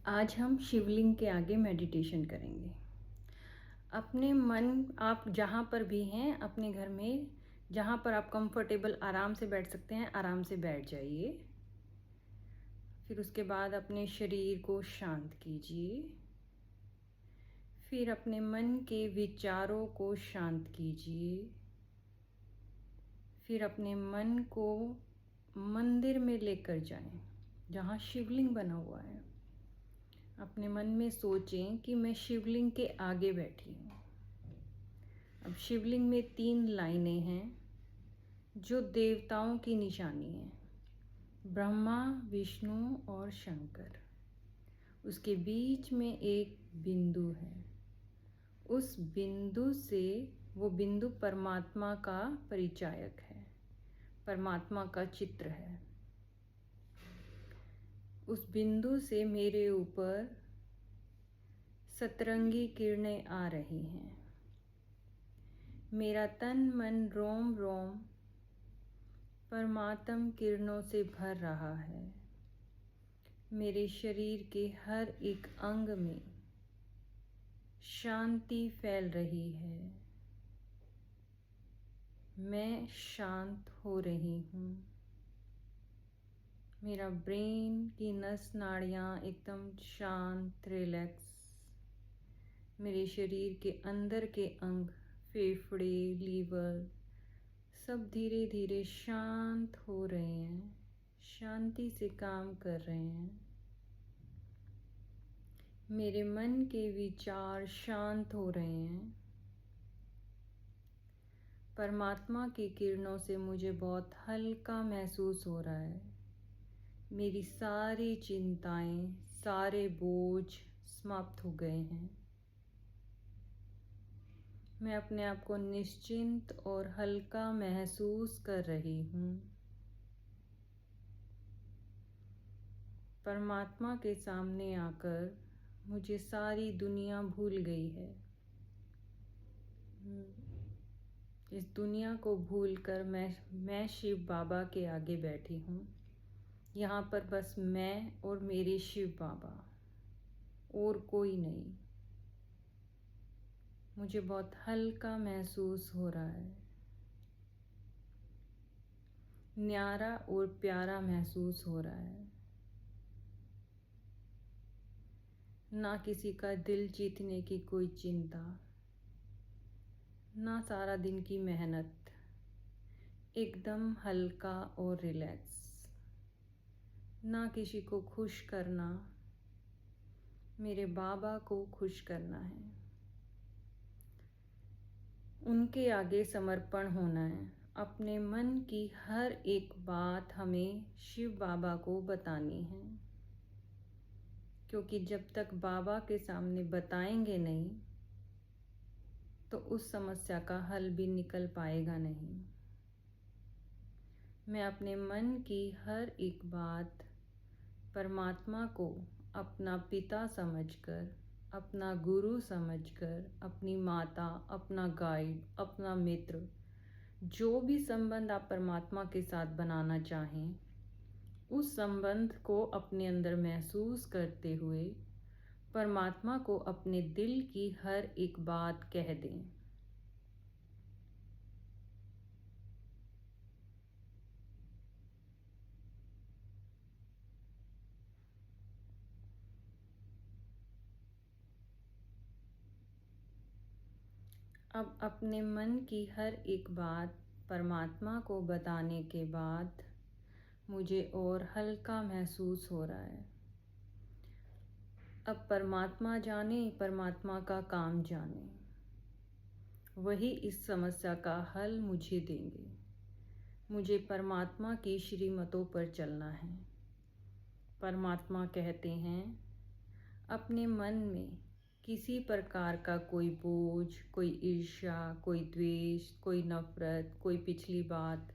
आज हम शिवलिंग के आगे मेडिटेशन करेंगे। अपने मन आप जहाँ पर भी हैं अपने घर में, जहाँ पर आप कंफर्टेबल आराम से बैठ सकते हैं, आराम से बैठ जाइए। फिर उसके बाद अपने शरीर को शांत कीजिए। फिर अपने मन के विचारों को शांत कीजिए। फिर अपने मन को मंदिर में लेकर जाएं, जहाँ शिवलिंग बना हुआ है। अपने मन में सोचें कि मैं शिवलिंग के आगे बैठी हूँ। अब शिवलिंग में 3 लाइनें हैं जो देवताओं की निशानी है, ब्रह्मा, विष्णु और शंकर। उसके बीच में एक बिंदु है। उस बिंदु से, वो बिंदु परमात्मा का परिचायक है, परमात्मा का चित्र है। उस बिंदु से मेरे ऊपर सतरंगी किरणें आ रही हैं। मेरा तन मन रोम रोम परमात्म किरणों से भर रहा है। मेरे शरीर के हर एक अंग में शांति फैल रही है। मैं शांत हो रही हूँ। मेरा ब्रेन की नस नाड़ियाँ एकदम शांत, रिलैक्स। मेरे शरीर के अंदर के अंग, फेफड़े, लीवर, सब धीरे धीरे शांत हो रहे हैं, शांति से काम कर रहे हैं। मेरे मन के विचार शांत हो रहे हैं। परमात्मा की किरणों से मुझे बहुत हल्का महसूस हो रहा है। मेरी सारी चिंताएं, सारे बोझ समाप्त हो गए हैं। मैं अपने आप को निश्चिंत और हल्का महसूस कर रही हूँ। परमात्मा के सामने आकर मुझे सारी दुनिया भूल गई है। इस दुनिया को भूलकर मैं शिव बाबा के आगे बैठी हूँ। यहाँ पर बस मैं और मेरे शिव बाबा, और कोई नहीं। मुझे बहुत हल्का महसूस हो रहा है, न्यारा और प्यारा महसूस हो रहा है। ना किसी का दिल जीतने की कोई चिंता, ना सारा दिन की मेहनत, एकदम हल्का और रिलैक्स। ना किसी को खुश करना, मेरे बाबा को खुश करना है, उनके आगे समर्पण होना है। अपने मन की हर एक बात हमें शिव बाबा को बतानी है, क्योंकि जब तक बाबा के सामने बताएंगे नहीं तो उस समस्या का हल भी निकल पाएगा नहीं। मैं अपने मन की हर एक बात परमात्मा को अपना पिता समझकर, अपना गुरु समझकर, अपनी माता, अपना गाइड, अपना मित्र, जो भी संबंध आप परमात्मा के साथ बनाना चाहें, उस संबंध को अपने अंदर महसूस करते हुए परमात्मा को अपने दिल की हर एक बात कह दें। अब अपने मन की हर एक बात परमात्मा को बताने के बाद मुझे और हल्का महसूस हो रहा है। अब परमात्मा जाने, परमात्मा का काम जाने, वही इस समस्या का हल मुझे देंगे। मुझे परमात्मा की श्रीमतों पर चलना है। परमात्मा कहते हैं, अपने मन में किसी प्रकार का कोई बोझ, कोई ईर्ष्या, कोई द्वेष, कोई नफरत, कोई पिछली बात,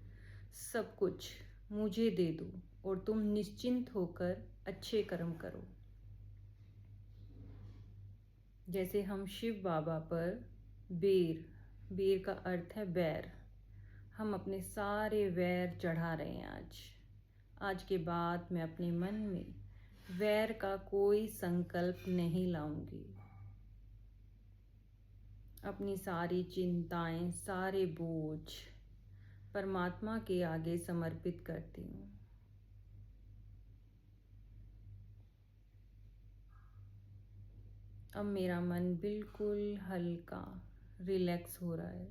सब कुछ मुझे दे दो और तुम निश्चिंत होकर अच्छे कर्म करो। जैसे हम शिव बाबा पर बेर का अर्थ है बैर, हम अपने सारे वैर चढ़ा रहे हैं आज के बाद मैं अपने मन में वैर का कोई संकल्प नहीं लाऊंगी। अपनी सारी चिंताएं, सारे बोझ परमात्मा के आगे समर्पित करती हूँ। अब मेरा मन बिल्कुल हल्का, रिलैक्स हो रहा है।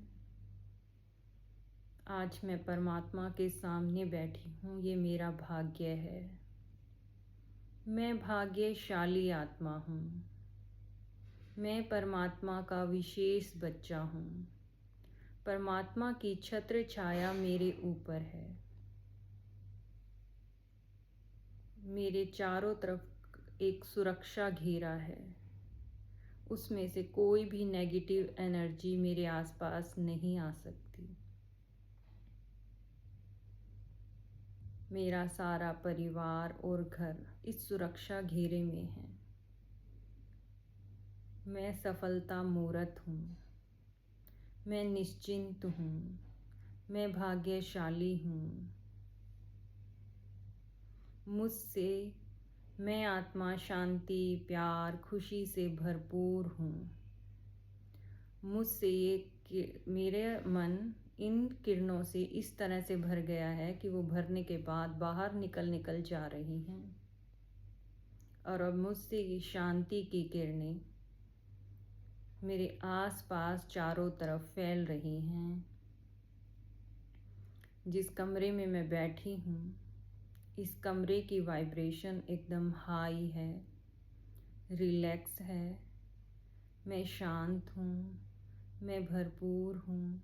आज मैं परमात्मा के सामने बैठी हूँ, ये मेरा भाग्य है। मैं भाग्यशाली आत्मा हूँ। मैं परमात्मा का विशेष बच्चा हूँ। परमात्मा की छत्र छाया मेरे ऊपर है। मेरे चारों तरफ एक सुरक्षा घेरा है। उसमें से कोई भी नेगेटिव एनर्जी मेरे आसपास नहीं आ सकती। मेरा सारा परिवार और घर इस सुरक्षा घेरे में है। मैं सफलता मूर्त हूँ। मैं निश्चिंत हूँ। मैं भाग्यशाली हूँ। मुझसे मैं आत्मा शांति, प्यार, खुशी से भरपूर हूँ। मुझसे मेरे मन इन किरणों से इस तरह से भर गया है कि वो भरने के बाद बाहर निकल जा रही हैं। और अब मुझसे ये शांति की किरणें मेरे आसपास चारों तरफ फैल रही हैं। जिस कमरे में मैं बैठी हूँ, इस कमरे की वाइब्रेशन एकदम हाई है, रिलैक्स है। मैं शांत हूँ। मैं भरपूर हूँ।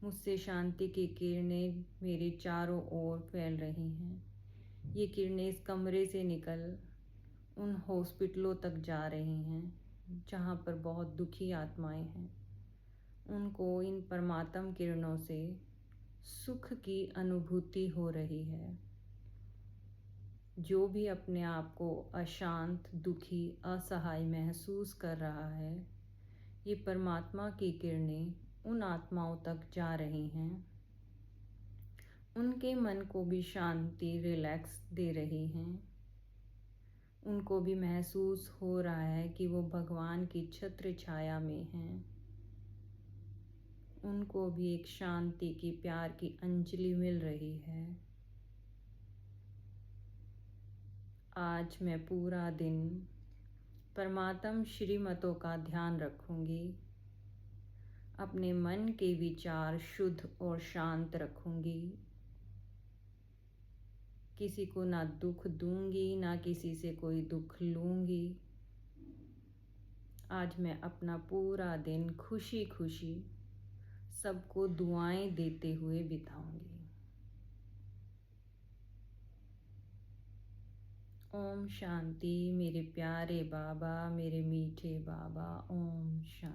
मुझसे शांति की किरणें मेरे चारों ओर फैल रही हैं। ये किरणें इस कमरे से निकल उन हॉस्पिटलों तक जा रही हैं जहाँ पर बहुत दुखी आत्माएं हैं। उनको इन परमात्म किरणों से सुख की अनुभूति हो रही है। जो भी अपने आप को अशांत, दुखी, असहाय महसूस कर रहा है, ये परमात्मा की किरणें उन आत्माओं तक जा रही हैं। उनके मन को भी शांति, रिलैक्स दे रही हैं। उनको भी महसूस हो रहा है कि वो भगवान की छत्र छाया में हैं। उनको भी एक शांति की, प्यार की अंजलि मिल रही है। आज मैं पूरा दिन परमात्म श्रीमतों का ध्यान रखूंगी। अपने मन के विचार शुद्ध और शांत रखूंगी। किसी को ना दुख दूंगी, ना किसी से कोई दुख लूंगी। आज मैं अपना पूरा दिन खुशी खुशी सबको दुआएं देते हुए बिताऊंगी। ओम शांति। मेरे प्यारे बाबा, मेरे मीठे बाबा, ओम शांति।